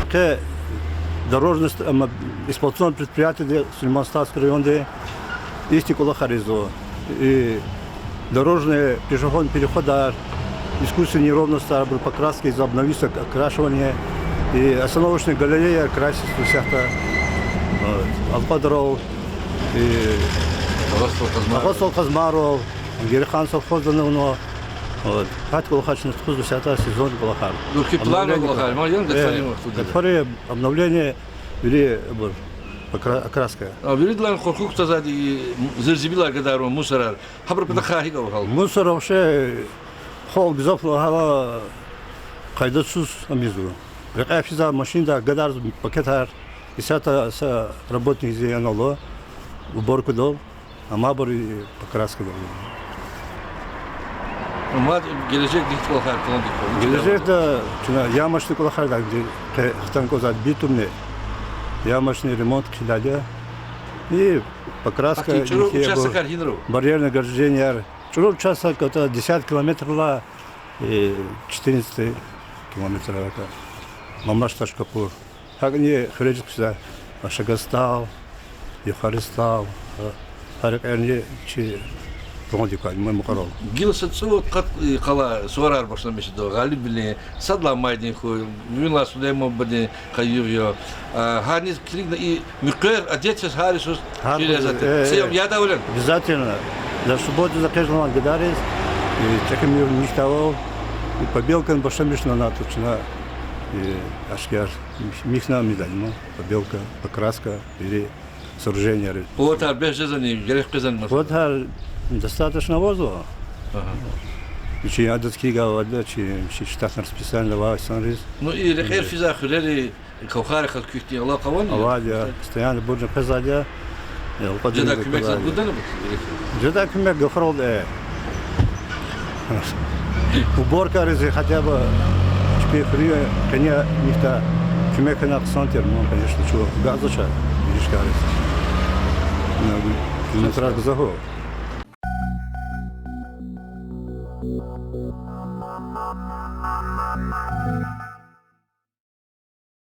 Рахе дорожное эксплуатационное предприятие Сулейман-Статский район, есть Кулахаризо. И дорожные пешеходные переходы, искусственные неровности, покраски из-за обновиться, окрашивания. И остановочная галерея красится всякое. Алпадрол, и Агостол Казмаров, Герихан Совхозданов. Хат Кулахачный вкус 10 сезон Кулахар. Ну, планы Кулахар, которые обновление или окраска. А вирдлан хокук тазади зерзибилар гадару мусорар. Хабр патахари говал. Мусор вообще хол гзофло хава кайдатсуз амизу. Рекафиза машина гадар пакетар. И сата работник зеянало, уборку дал, а мабори покраска дал. Мад gelecek dik Кулахар план dik. Gelecek de ямашный Кулахар да где хтан козат битумный ямашный ремонт кидали и покраска. Барьерное ограждение. Чуру участок это 10 километров и 14 километров это. Мамаш Ташкапур. Как они хрежик сюда, Ашагастал, Юхаристал, Харикарни, чи Рондикаль, мой макарол. Гилсат суот кала суарар башламеш до галиб биле садла майдин ху винла судемо баде каювьё. Харнис кригна и микер одетес харисус через Сем я доволен. Обязательно. За субботу закажем гадарис, и чекам мир ничтовал, и побелкан башламеш на натучна. И ашкар михна медальма, побелка, покраска или сооружение. Вот арбежезани, грех казан. Вот достаточно воздуха. Чи адатки гавада, чи штатное расписание лава санрис. Ну и рехер физа хулели каухар хат кухти Allah каван. Авадия, постоянно будем казадия. Джеда кумек зад будана бу. Джеда кумек гафрол уборка рези хотя бы Прия, конечно, нихта кумека на центр, но конечно, что газоча, видишь, кажется. На трассе загол.